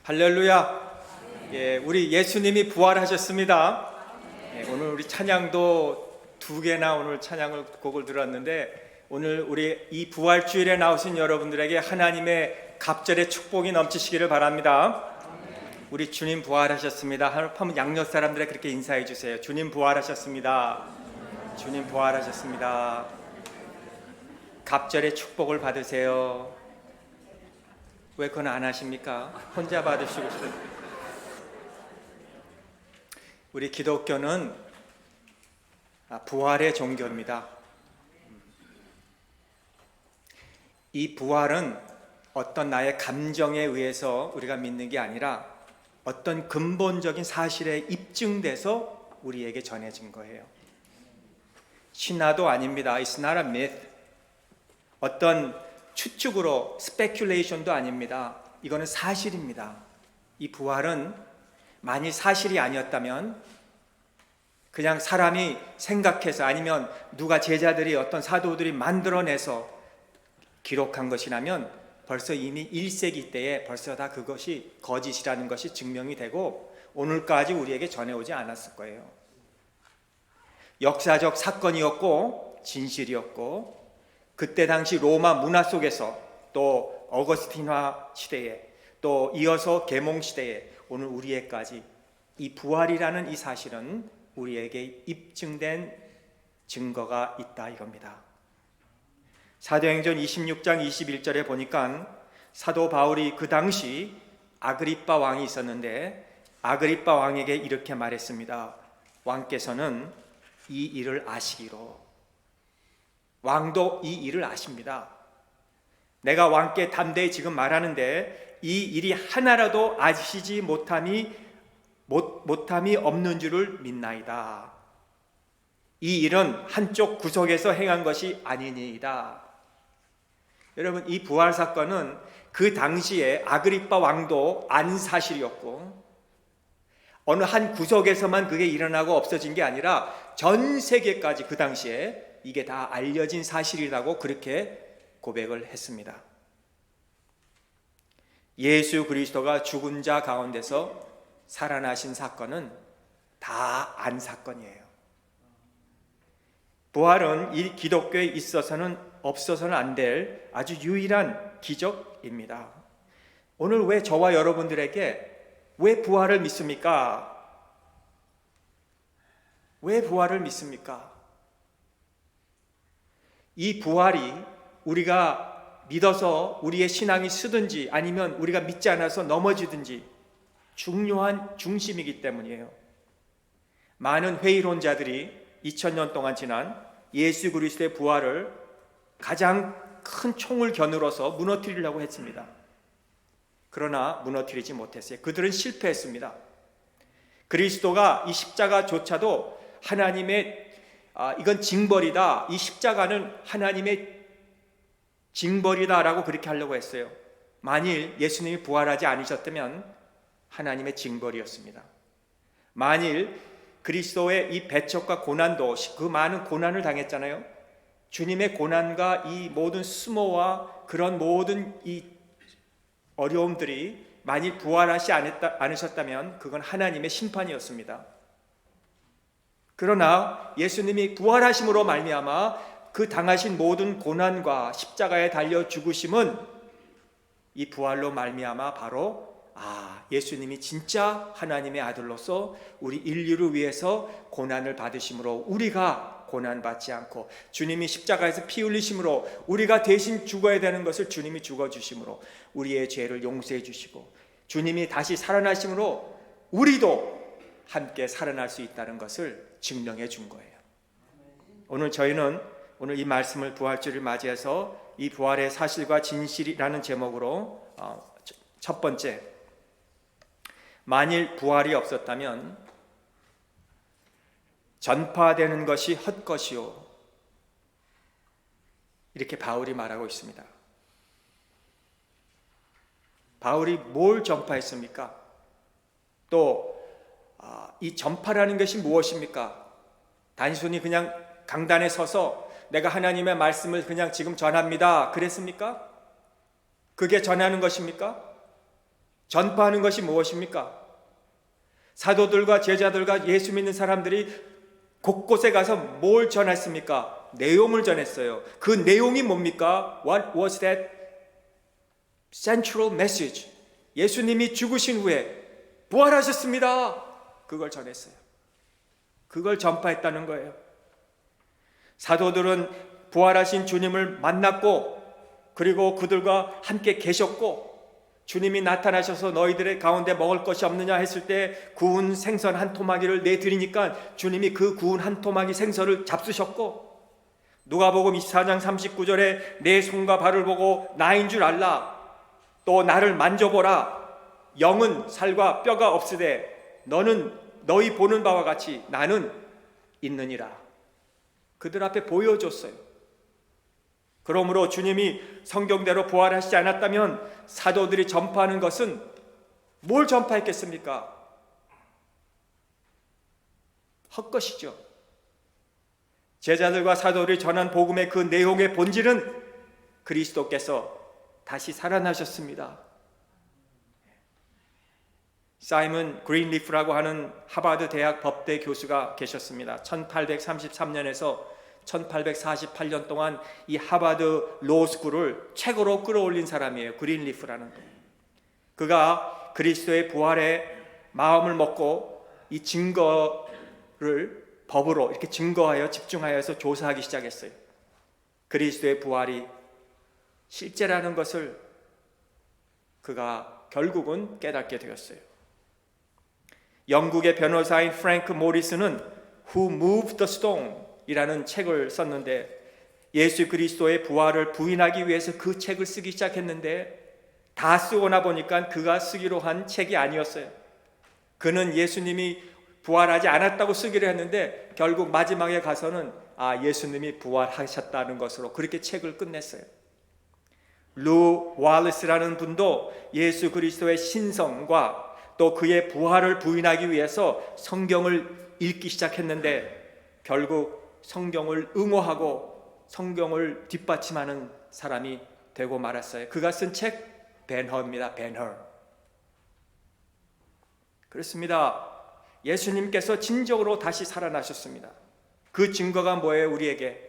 할렐루야. 예, 우리 예수님이 부활하셨습니다. 예, 오늘 우리 찬양도 두 개나 오늘 곡을 들었는데, 오늘 우리 이 부활주일에 나오신 여러분들에게 하나님의 갑절의 축복이 넘치시기를 바랍니다. 우리 주님 부활하셨습니다. 한번 양옆 사람들에 그렇게 인사해 주세요. 주님 부활하셨습니다. 주님 부활하셨습니다. 갑절의 축복을 받으세요. 왜 그건 안 하십니까? 혼자 받으시고 싶어요. 우리 기독교는 부활의 종교입니다. 이 부활은 어떤 나의 감정에 의해서 우리가 믿는 게 아니라 어떤 근본적인 사실에 입증돼서 우리에게 전해진 거예요. 신화도 아닙니다. It's not a myth. 어떤 추측으로 스페큘레이션도 아닙니다. 이거는 사실입니다. 이 부활은 만일 사실이 아니었다면, 그냥 사람이 생각해서 아니면 누가 제자들이 어떤 사도들이 만들어내서 기록한 것이라면 벌써 이미 1세기 때에 벌써 다 그것이 거짓이라는 것이 증명이 되고 오늘까지 우리에게 전해오지 않았을 거예요. 역사적 사건이었고 진실이었고, 그때 당시 로마 문화 속에서 또 어거스틴화 시대에 또 이어서 계몽 시대에 오늘 우리에까지 이 부활이라는 이 사실은 우리에게 입증된 증거가 있다 이겁니다. 사도행전 26장 21절에 보니까 사도 바울이 그 당시 아그리빠 왕이 있었는데 아그리빠 왕에게 이렇게 말했습니다. 왕께서는 이 일을 아시기로. 왕도 이 일을 아십니다. 내가 왕께 담대히 지금 말하는데 이 일이 하나라도 아시지 못함이 없는 줄을 믿나이다. 이 일은 한쪽 구석에서 행한 것이 아니니이다. 여러분, 이 부활 사건은 그 당시에 아그리빠 왕도 안 사실이었고, 어느 한 구석에서만 그게 일어나고 없어진 게 아니라 전 세계까지 그 당시에 이게 다 알려진 사실이라고 그렇게 고백을 했습니다. 예수 그리스도가 죽은 자 가운데서 살아나신 사건은 다 안 사건이에요. 부활은 이 기독교에 있어서는 없어서는 안 될 아주 유일한 기적입니다. 오늘 왜 저와 여러분들에게 왜 부활을 믿습니까? 왜 부활을 믿습니까? 이 부활이 우리가 믿어서 우리의 신앙이 쓰든지 아니면 우리가 믿지 않아서 넘어지든지 중요한 중심이기 때문이에요. 많은 회의론자들이 2000년 동안 지난 예수 그리스도의 부활을 가장 큰 총을 겨누러서 무너뜨리려고 했습니다. 그러나 무너뜨리지 못했어요. 그들은 실패했습니다. 그리스도가 이 십자가조차도 하나님의 이건 징벌이다. 이 십자가는 하나님의 징벌이다라고 그렇게 하려고 했어요. 만일 예수님이 부활하지 않으셨다면 하나님의 징벌이었습니다. 만일 그리스도의 이 배척과 고난도, 그 많은 고난을 당했잖아요. 주님의 고난과 이 모든 수모와 그런 모든 이 어려움들이 만일 부활하지 않으셨다면 그건 하나님의 심판이었습니다. 그러나 예수님이 부활하심으로 말미암아 그 당하신 모든 고난과 십자가에 달려 죽으심은 이 부활로 말미암아 바로 예수님이 진짜 하나님의 아들로서 우리 인류를 위해서 고난을 받으심으로 우리가 고난받지 않고, 주님이 십자가에서 피 흘리심으로 우리가 대신 죽어야 되는 것을 주님이 죽어주심으로 우리의 죄를 용서해 주시고, 주님이 다시 살아나심으로 우리도 함께 살아날 수 있다는 것을 증명해 준 거예요. 오늘 저희는 오늘 이 말씀을 부활주를 맞이해서 이 부활의 사실과 진실이라는 제목으로 첫 번째, 만일 부활이 없었다면 전파되는 것이 헛것이요, 이렇게 바울이 말하고 있습니다. 바울이 뭘 전파했습니까? 또 이 전파라는 것이 무엇입니까? 단순히 그냥 강단에 서서 내가 하나님의 말씀을 그냥 지금 전합니다 그랬습니까? 그게 전하는 것입니까? 전파하는 것이 무엇입니까? 사도들과 제자들과 예수 믿는 사람들이 곳곳에 가서 뭘 전했습니까? 내용을 전했어요. 그 내용이 뭡니까? What was that central message? 예수님이 죽으신 후에 부활하셨습니다. 그걸 전했어요. 그걸 전파했다는 거예요. 사도들은 부활하신 주님을 만났고, 그리고 그들과 함께 계셨고, 주님이 나타나셔서 너희들의 가운데 먹을 것이 없느냐 했을 때 구운 생선 한 토막이를 내드리니까 주님이 그 구운 한 토막이 생선을 잡수셨고, 누가복음 24장 39절에 내 손과 발을 보고 나인 줄 알라, 또 나를 만져보라, 영은 살과 뼈가 없으되 너는 너희 보는 바와 같이 나는 있느니라. 그들 앞에 보여줬어요. 그러므로 주님이 성경대로 부활하시지 않았다면 사도들이 전파하는 것은 뭘 전파했겠습니까? 헛것이죠. 제자들과 사도들이 전한 복음의 그 내용의 본질은 그리스도께서 다시 살아나셨습니다. 사이먼 그린리프라고 하는 하버드 대학 법대 교수가 계셨습니다. 1833년에서 1848년 동안 이 하버드 로스쿨을 최고로 끌어올린 사람이에요. 그린리프라는 분. 그가 그리스도의 부활에 마음을 먹고 이 증거를 법으로 이렇게 증거하여 집중하여서 조사하기 시작했어요. 그리스도의 부활이 실제라는 것을 그가 결국은 깨닫게 되었어요. 영국의 변호사인 프랭크 모리스는 Who Moved the Stone 이라는 책을 썼는데, 예수 그리스도의 부활을 부인하기 위해서 그 책을 쓰기 시작했는데 다 쓰고 나 보니까 그가 쓰기로 한 책이 아니었어요. 그는 예수님이 부활하지 않았다고 쓰기로 했는데 결국 마지막에 가서는 예수님이 부활하셨다는 것으로 그렇게 책을 끝냈어요. 루 월리스라는 분도 예수 그리스도의 신성과 또 그의 부활을 부인하기 위해서 성경을 읽기 시작했는데 결국 성경을 응호하고 성경을 뒷받침하는 사람이 되고 말았어요. 그가 쓴 책 벤허입니다. 벤허. 그렇습니다. 예수님께서 진정으로 다시 살아나셨습니다. 그 증거가 뭐예요? 우리에게.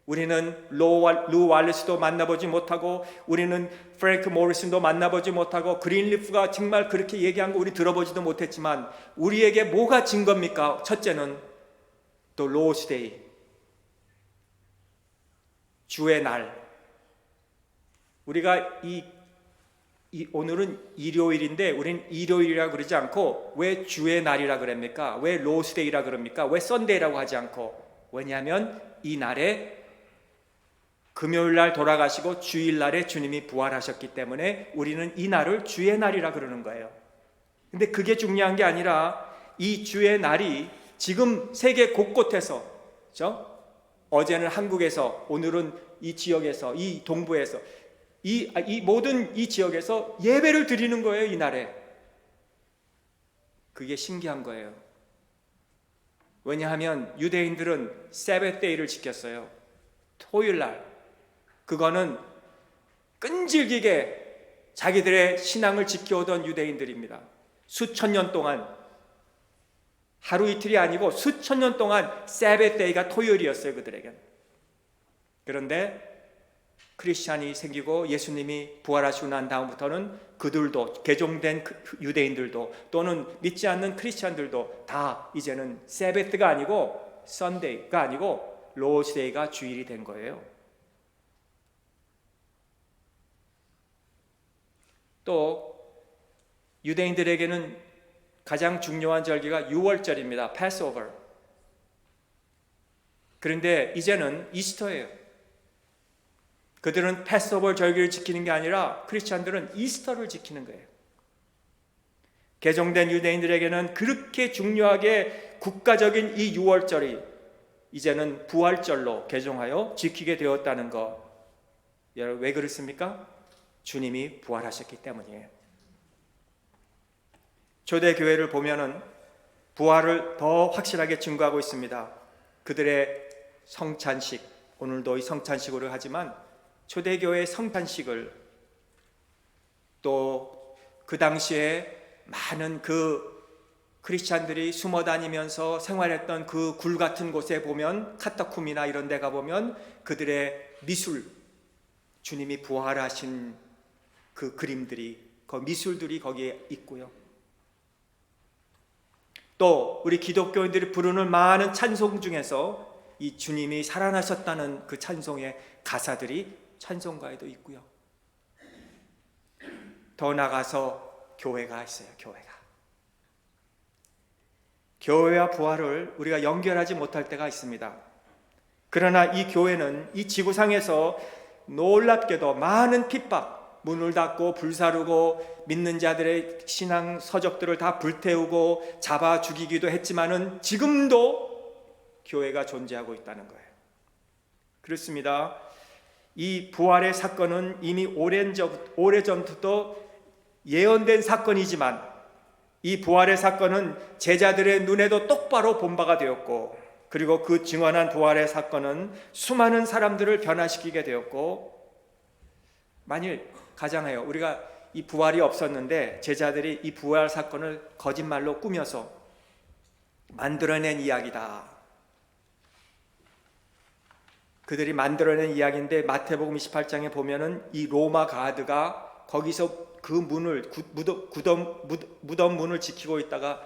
우리는 루 왈리스도 만나보지 못하고, 우리는 프랭크 모리슨도 만나보지 못하고, 그린리프가 정말 그렇게 얘기한 거 우리 들어보지도 못했지만 우리에게 뭐가 증거입니까? 첫째는 또 로스데이, 주의 날. 우리가 오늘은 일요일인데 우리는 일요일이라 그러지 않고 왜 주의 날이라 그럽니까? 왜 로스데이라 그럽니까? 왜 썬데이라고 하지 않고? 왜냐하면 이 날에 금요일 날 돌아가시고 주일 날에 주님이 부활하셨기 때문에 우리는 이 날을 주의 날이라 그러는 거예요. 근데 그게 중요한 게 아니라 이 주의 날이 지금 세계 곳곳에서, 그렇죠? 어제는 한국에서, 오늘은 이 지역에서, 이 동부에서, 이 모든 이 지역에서 예배를 드리는 거예요. 이 날에. 그게 신기한 거예요. 왜냐하면 유대인들은 세벳데이를 지켰어요. 토요일 날. 그거는 끈질기게 자기들의 신앙을 지켜오던 유대인들입니다. 수천 년 동안, 하루 이틀이 아니고 수천 년 동안 세벳데이가 토요일이었어요. 그들에겐. 그런데 크리스찬이 생기고 예수님이 부활하시고 난 다음부터는 그들도, 개종된 유대인들도 또는 믿지 않는 크리스찬들도 다 이제는 세벳가 아니고 선데이가 아니고 로스데이가 주일이 된 거예요. 또 유대인들에게는 가장 중요한 절기가 유월절입니다. 패스오버. 그런데 이제는 이스터예요. 그들은 패스오버 절기를 지키는 게 아니라 크리스찬들은 이스터를 지키는 거예요. 개종된 유대인들에게는 그렇게 중요하게 국가적인 이 유월절이 이제는 부활절로 개종하여 지키게 되었다는 것. 여러분 왜 그렇습니까? 주님이 부활하셨기 때문이에요. 초대교회를 보면은 부활을 더 확실하게 증거하고 있습니다. 그들의 성찬식, 오늘도 이 성찬식으로 하지만 초대교회의 성찬식을 또 그 당시에 많은 그 크리스찬들이 숨어 다니면서 생활했던 그 굴 같은 곳에 보면, 카타쿰이나 이런 데 가보면 그들의 미술, 주님이 부활하신 그 그림들이, 그 미술들이 거기에 있고요. 또 우리 기독교인들이 부르는 많은 찬송 중에서 이 주님이 살아나셨다는 그 찬송의 가사들이 찬송가에도 있고요. 더 나가서 교회가 있어요. 교회와 부활을 우리가 연결하지 못할 때가 있습니다. 그러나 이 교회는 이 지구상에서 놀랍게도 많은 핍박, 문을 닫고 불사르고 믿는 자들의 신앙 서적들을 다 불태우고 잡아 죽이기도 했지만은 지금도 교회가 존재하고 있다는 거예요. 그렇습니다. 이 부활의 사건은 이미 오래전부터 예언된 사건이지만, 이 부활의 사건은 제자들의 눈에도 똑바로 본 바가 되었고, 그리고 그 증언한 부활의 사건은 수많은 사람들을 변화시키게 되었고, 만일 가정해요, 우리가 이 부활이 없었는데 제자들이 이 부활 사건을 거짓말로 꾸며서 만들어낸 이야기다. 그들이 만들어낸 이야기인데 마태복음 28장에 보면은 이 로마 가드가 거기서 그 문을, 무덤 문을 지키고 있다가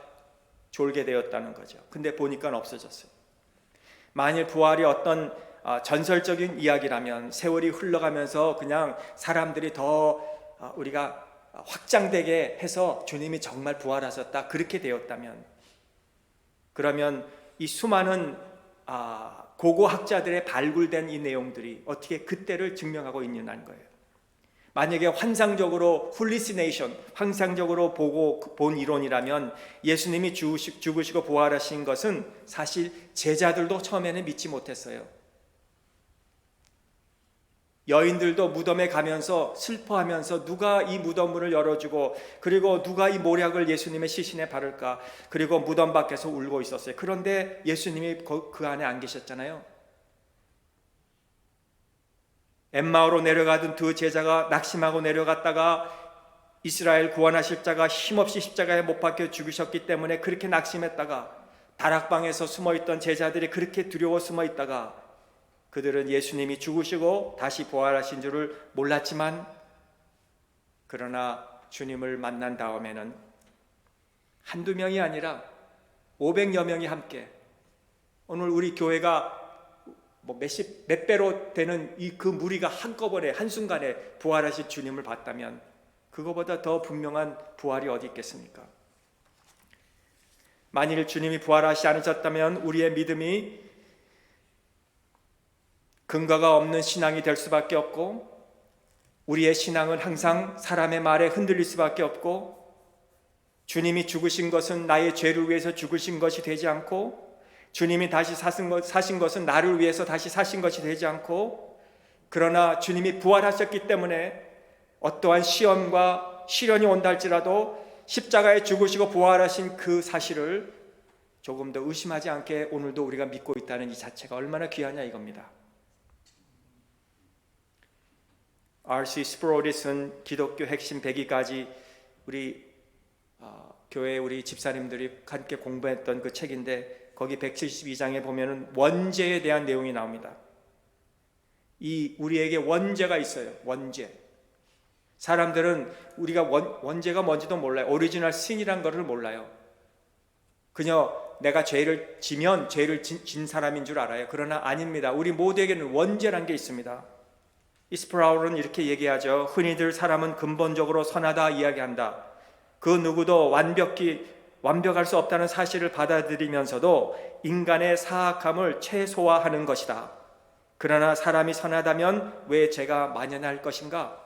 졸게 되었다는 거죠. 근데 보니까 없어졌어요. 만일 부활이 어떤 전설적인 이야기라면, 세월이 흘러가면서 그냥 사람들이 더 우리가 확장되게 해서 주님이 정말 부활하셨다, 그렇게 되었다면, 그러면 이 수많은 고고학자들의 발굴된 이 내용들이 어떻게 그때를 증명하고 있느냐는 거예요. 만약에 환상적으로 홀리시네이션, 환상적으로 본 이론이라면 예수님이 죽으시고 부활하신 것은 사실 제자들도 처음에는 믿지 못했어요. 여인들도 무덤에 가면서 슬퍼하면서 누가 이 무덤문을 열어주고, 그리고 누가 이 모략을 예수님의 시신에 바를까, 그리고 무덤 밖에서 울고 있었어요. 그런데 예수님이 그 안에 안 계셨잖아요. 엠마오로 내려가던 두 제자가 낙심하고 내려갔다가 이스라엘 구원하실 자가 힘없이 십자가에 못 박혀 죽으셨기 때문에 그렇게 낙심했다가, 다락방에서 숨어있던 제자들이 그렇게 두려워 숨어있다가, 그들은 예수님이 죽으시고 다시 부활하신 줄을 몰랐지만, 그러나 주님을 만난 다음에는 한두 명이 아니라 500여 명이 함께, 오늘 우리 교회가 몇 배로 되는 그 무리가 한꺼번에 한순간에 부활하신 주님을 봤다면 그거보다 더 분명한 부활이 어디 있겠습니까? 만일 주님이 부활하시지 않으셨다면 우리의 믿음이 근거가 없는 신앙이 될 수밖에 없고, 우리의 신앙은 항상 사람의 말에 흔들릴 수밖에 없고, 주님이 죽으신 것은 나의 죄를 위해서 죽으신 것이 되지 않고, 주님이 다시 사신 것은 나를 위해서 다시 사신 것이 되지 않고, 그러나 주님이 부활하셨기 때문에 어떠한 시험과 시련이 온다 할지라도 십자가에 죽으시고 부활하신 그 사실을 조금 더 의심하지 않게 오늘도 우리가 믿고 있다는 이 자체가 얼마나 귀하냐 이겁니다. R.C. 스프로디스는 기독교 핵심 100기까지 우리 교회 우리 집사님들이 함께 공부했던 그 책인데, 거기 172장에 보면은 원죄에 대한 내용이 나옵니다. 우리에게 원죄가 있어요. 원죄. 사람들은 우리가 원죄가 뭔지도 몰라요. 오리지널 신이란 것을 몰라요. 그냥 내가 죄를 지면 죄를 진 사람인 줄 알아요. 그러나 아닙니다. 우리 모두에게는 원죄란 게 있습니다. 스프라울은 이렇게 얘기하죠. 흔히들 사람은 근본적으로 선하다 이야기한다. 그 누구도 완벽할 수 없다는 사실을 받아들이면서도 인간의 사악함을 최소화하는 것이다. 그러나 사람이 선하다면 왜 죄가 만연할 것인가?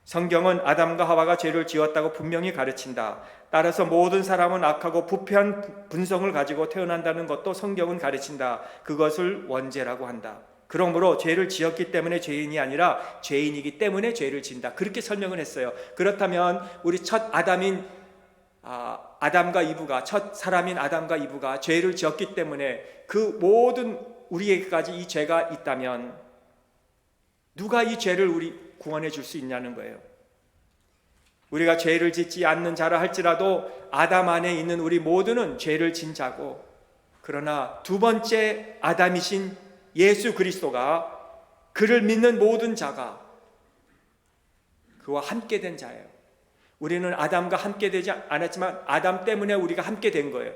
성경은 아담과 하와가 죄를 지었다고 분명히 가르친다. 따라서 모든 사람은 악하고 부패한 분성을 가지고 태어난다는 것도 성경은 가르친다. 그것을 원죄라고 한다. 그러므로 죄를 지었기 때문에 죄인이 아니라 죄인이기 때문에 죄를 진다. 그렇게 설명을 했어요. 그렇다면 우리 첫 아담과 이브가, 첫 사람인 아담과 이브가 죄를 지었기 때문에 그 모든 우리에게까지 이 죄가 있다면 누가 이 죄를 우리 구원해 줄 수 있냐는 거예요. 우리가 죄를 짓지 않는 자라 할지라도 아담 안에 있는 우리 모두는 죄를 진 자고, 그러나 두 번째 아담이신 예수 그리스도가, 그를 믿는 모든 자가 그와 함께 된 자예요. 우리는 아담과 함께 되지 않았지만 아담 때문에 우리가 함께 된 거예요.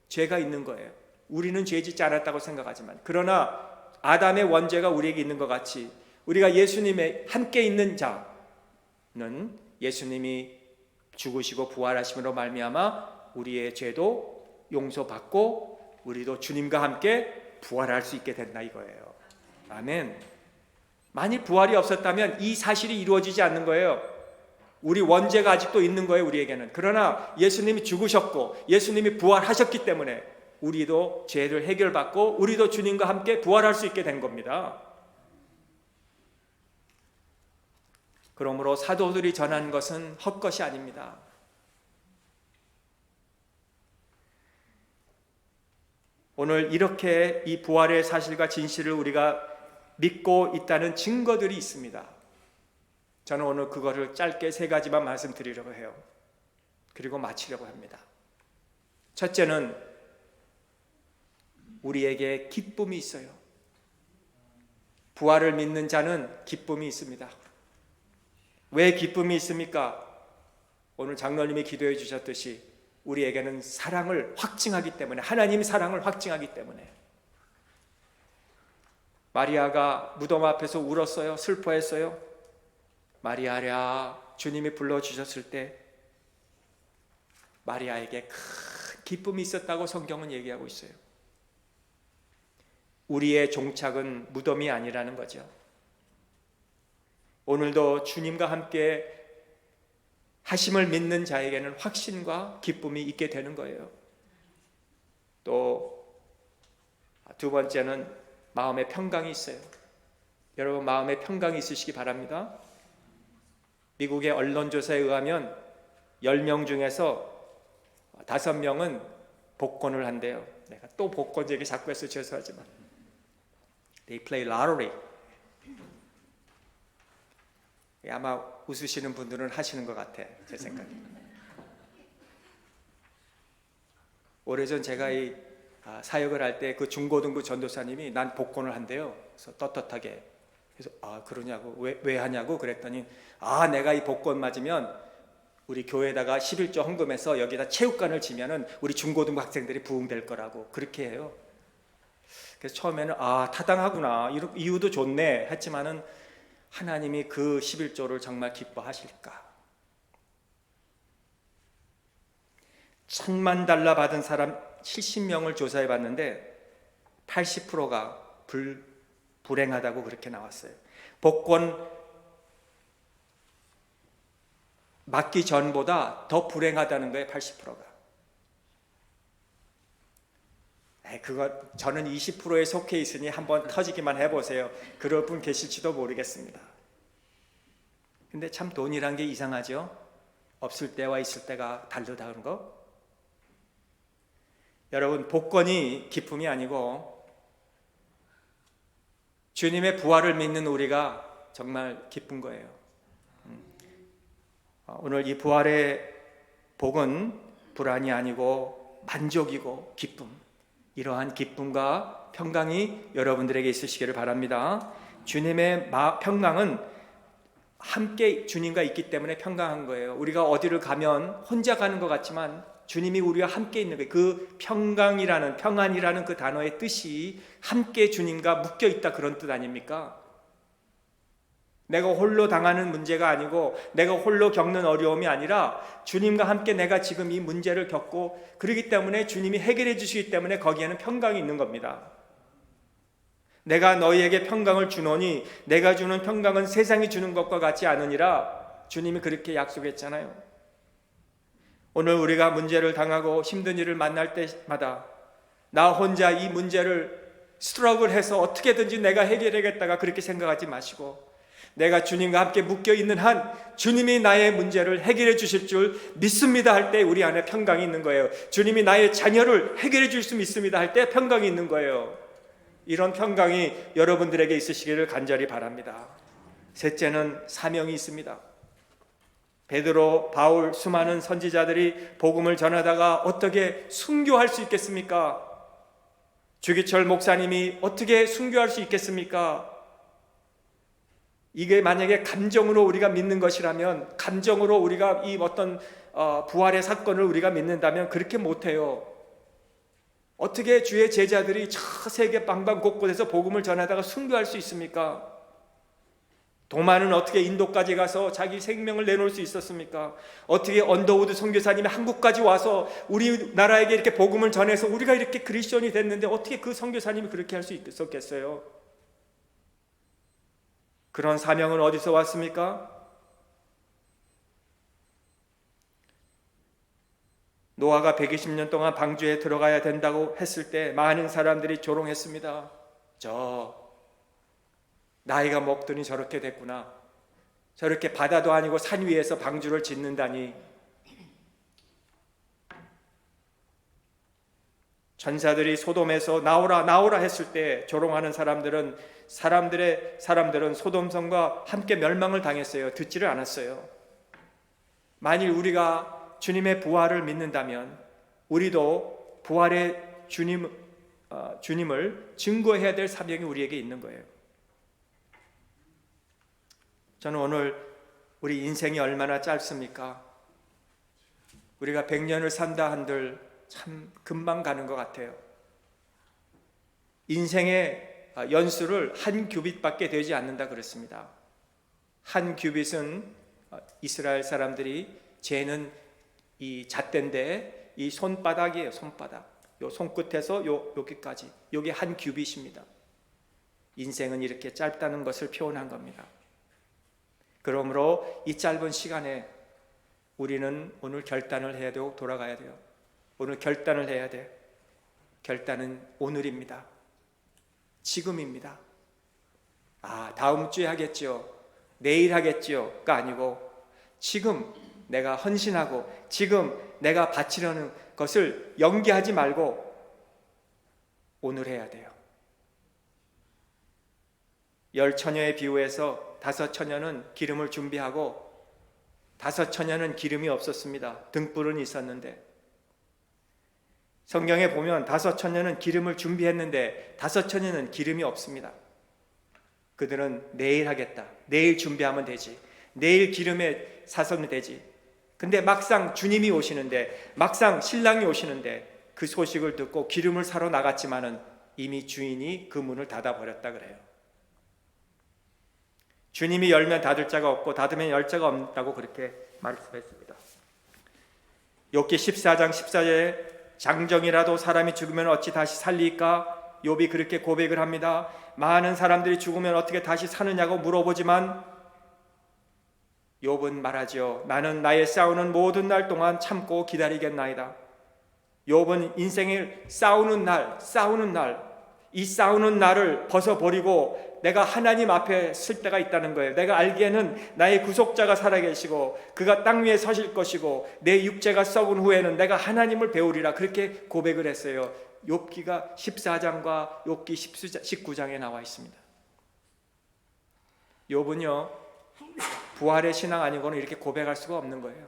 죄가 있는 거예요. 우리는 죄 짓지 않았다고 생각하지만, 그러나 아담의 원죄가 우리에게 있는 것 같이 우리가 예수님의 함께 있는 자는 예수님이 죽으시고 부활하심으로 말미암아 우리의 죄도 용서받고 우리도 주님과 함께 부활할 수 있게 된다 이거예요. 아멘. 만일 부활이 없었다면 이 사실이 이루어지지 않는 거예요. 우리 원죄가 아직도 있는 거예요, 우리에게는. 그러나 예수님이 죽으셨고 예수님이 부활하셨기 때문에 우리도 죄를 해결받고 우리도 주님과 함께 부활할 수 있게 된 겁니다. 그러므로 사도들이 전한 것은 헛것이 아닙니다. 오늘 이렇게 이 부활의 사실과 진실을 우리가 믿고 있다는 증거들이 있습니다. 저는 오늘 그거를 짧게 세 가지만 말씀드리려고 해요. 그리고 마치려고 합니다. 첫째는 우리에게 기쁨이 있어요. 부활을 믿는 자는 기쁨이 있습니다. 왜 기쁨이 있습니까? 오늘 장로님이 기도해 주셨듯이 우리에게는 사랑을 확증하기 때문에, 하나님의 사랑을 확증하기 때문에. 마리아가 무덤 앞에서 울었어요. 슬퍼했어요. 마리아랴 주님이 불러주셨을 때 마리아에게 큰 기쁨이 있었다고 성경은 얘기하고 있어요. 우리의 종착은 무덤이 아니라는 거죠. 오늘도 주님과 함께 하심을 믿는 자에게는 확신과 기쁨이 있게 되는 거예요. 또 두 번째는 마음의 평강이 있어요. 여러분, 마음의 평강이 있으시기 바랍니다. 미국의 언론조사에 의하면 10명 중에서 5명은 복권을 한대요. 내가 또 복권 얘기 자꾸 해서 죄송하지만 They play lottery. 아마 웃으시는 분들은 하시는 것 같아, 제 생각에. 오래전 제가 이 사역을 할 때 그 중고등부 전도사님이 난 복권을 한대요. 그래서 떳떳하게. 그래서 그러냐고, 왜 하냐고 그랬더니 내가 이 복권 맞으면 우리 교회에다가 11조 헌금해서 여기다 체육관을 지면은 우리 중고등부 학생들이 부흥될 거라고 그렇게 해요. 그래서 처음에는 타당하구나, 이유도 좋네 했지만은 하나님이 그 11조를 정말 기뻐하실까? $10,000,000 받은 사람 70명을 조사해 봤는데 80%가 불행하다고 그렇게 나왔어요. 복권 맞기 전보다 더 불행하다는 거예요, 80%가. 저는 20%에 속해 있으니 한번 터지기만 해보세요. 그럴 분 계실지도 모르겠습니다. 근데 참 돈이란 게 이상하죠? 없을 때와 있을 때가 다르다는 거. 여러분, 복권이 기쁨이 아니고 주님의 부활을 믿는 우리가 정말 기쁜 거예요. 오늘 이 부활의 복은 불안이 아니고 만족이고 기쁨, 이러한 기쁨과 평강이 여러분들에게 있으시기를 바랍니다. 주님의 평강은 함께 주님과 있기 때문에 평강한 거예요. 우리가 어디를 가면 혼자 가는 것 같지만 주님이 우리와 함께 있는 거예요. 그 평안이라는 그 단어의 뜻이 함께 주님과 묶여 있다, 그런 뜻 아닙니까? 내가 홀로 당하는 문제가 아니고 내가 홀로 겪는 어려움이 아니라 주님과 함께 내가 지금 이 문제를 겪고, 그렇기 때문에 주님이 해결해 주시기 때문에 거기에는 평강이 있는 겁니다. 내가 너희에게 평강을 주노니 내가 주는 평강은 세상이 주는 것과 같지 않으니라, 주님이 그렇게 약속했잖아요. 오늘 우리가 문제를 당하고 힘든 일을 만날 때마다 나 혼자 이 문제를 스트러글해서 어떻게든지 내가 해결하겠다가 그렇게 생각하지 마시고, 내가 주님과 함께 묶여있는 한 주님이 나의 문제를 해결해 주실 줄 믿습니다 할 때 우리 안에 평강이 있는 거예요. 주님이 나의 자녀를 해결해 줄 수 믿습니다 할 때 평강이 있는 거예요. 이런 평강이 여러분들에게 있으시기를 간절히 바랍니다. 셋째는 사명이 있습니다. 베드로, 바울, 수많은 선지자들이 복음을 전하다가 어떻게 순교할 수 있겠습니까? 주기철 목사님이 어떻게 순교할 수 있겠습니까? 이게 만약에 감정으로 우리가 믿는 것이라면, 감정으로 우리가 이 어떤 부활의 사건을 우리가 믿는다면 그렇게 못해요. 어떻게 주의 제자들이 저 세계 방방 곳곳에서 복음을 전하다가 순교할 수 있습니까? 도마는 어떻게 인도까지 가서 자기 생명을 내놓을 수 있었습니까? 어떻게 언더우드 선교사님이 한국까지 와서 우리나라에게 이렇게 복음을 전해서 우리가 이렇게 크리스천이 됐는데 어떻게 그 선교사님이 그렇게 할 수 있었겠어요? 그런 사명은 어디서 왔습니까? 노아가 120년 동안 방주에 들어가야 된다고 했을 때 많은 사람들이 조롱했습니다. 나이가 먹더니 저렇게 됐구나. 저렇게 바다도 아니고 산 위에서 방주를 짓는다니. 천사들이 소돔에서 나오라 했을 때 조롱하는 사람들은 소돔성과 함께 멸망을 당했어요. 듣지를 않았어요. 만일 우리가 주님의 부활을 믿는다면 우리도 부활의 주님을 증거해야 될 사명이 우리에게 있는 거예요. 저는 오늘 우리 인생이 얼마나 짧습니까? 우리가 100년을 산다 한들 참 금방 가는 것 같아요. 인생의 연수를 한 규빗밖에 되지 않는다 그랬습니다. 한 규빗은 이스라엘 사람들이 재는 이 잣대인데 이 손바닥이에요. 손바닥. 요 손끝에서 여기까지. 요게 한 규빗입니다. 인생은 이렇게 짧다는 것을 표현한 겁니다. 그러므로 이 짧은 시간에 우리는 오늘 결단을 해야 되고 돌아가야 돼요. 오늘 결단을 해야 돼. 결단은 오늘입니다. 지금입니다. 다음 주에 하겠죠. 내일 하겠죠가 아니고 지금 내가 헌신하고 지금 내가 바치려는 것을 연기하지 말고 오늘 해야 돼요. 10처녀의 비유에서 5처녀는 기름을 준비하고 5처녀는 기름이 없었습니다. 등불은 있었는데 성경에 보면 5처녀는 기름을 준비했는데 5처녀는 기름이 없습니다. 그들은 내일 하겠다. 내일 준비하면 되지. 내일 기름에 사서면 되지. 근데 막상 주님이 오시는데, 막상 신랑이 오시는데 그 소식을 듣고 기름을 사러 나갔지만은 이미 주인이 그 문을 닫아버렸다 그래요. 주님이 열면 닫을 자가 없고 닫으면 열 자가 없다고 그렇게 말씀했습니다. 욥기 14장 14절에 장정이라도 사람이 죽으면 어찌 다시 살리까? 욥이 그렇게 고백을 합니다. 많은 사람들이 죽으면 어떻게 다시 사느냐고 물어보지만 욥은 말하지요. 나는 나의 싸우는 모든 날 동안 참고 기다리겠나이다. 욥은 인생을 싸우는 날, 이 싸우는 날을 벗어버리고 내가 하나님 앞에 설 때가 있다는 거예요. 내가 알기에는 나의 구속자가 살아계시고 그가 땅 위에 서실 것이고 내 육체가 썩은 후에는 내가 하나님을 배우리라. 그렇게 고백을 했어요. 욥기가 14장과 욥기 19장에 나와 있습니다. 욥은요, 부활의 신앙 아니고는 이렇게 고백할 수가 없는 거예요.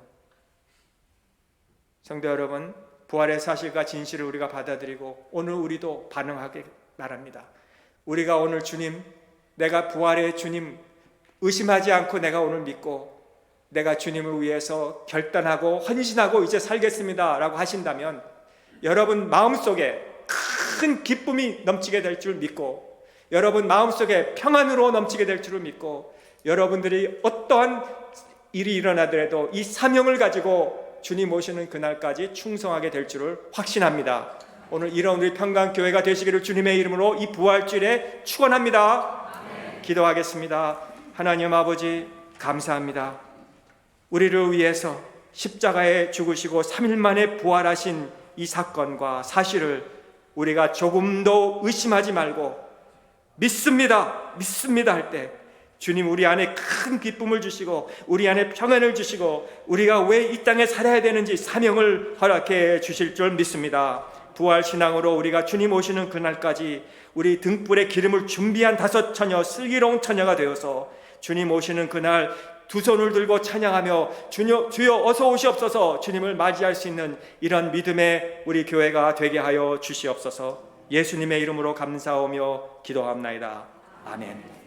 성도 여러분, 부활의 사실과 진실을 우리가 받아들이고 오늘 우리도 반응하길 바랍니다. 우리가 오늘 주님, 내가 부활의 주님 의심하지 않고 내가 오늘 믿고 내가 주님을 위해서 결단하고 헌신하고 이제 살겠습니다 라고 하신다면 여러분 마음속에 큰 기쁨이 넘치게 될 줄 믿고 여러분 마음속에 평안으로 넘치게 될 줄을 믿고 여러분들이 어떠한 일이 일어나더라도 이 사명을 가지고 주님 오시는 그날까지 충성하게 될 줄을 확신합니다. 오늘 이런 우리 평강교회가 되시기를 주님의 이름으로 이 부활주일에 축원합니다. 기도하겠습니다. 하나님 아버지 감사합니다. 우리를 위해서 십자가에 죽으시고 3일 만에 부활하신 이 사건과 사실을 우리가 조금도 의심하지 말고 믿습니다 할 때 주님 우리 안에 큰 기쁨을 주시고 우리 안에 평안을 주시고 우리가 왜 이 땅에 살아야 되는지 사명을 허락해 주실 줄 믿습니다. 부활신앙으로 우리가 주님 오시는 그날까지 우리 등불에 기름을 준비한 5처녀 슬기로운 처녀가 되어서 주님 오시는 그날 두 손을 들고 찬양하며 주여 어서 오시옵소서 주님을 맞이할 수 있는 이런 믿음의 우리 교회가 되게 하여 주시옵소서. 예수님의 이름으로 감사하며 기도합나이다. 아멘.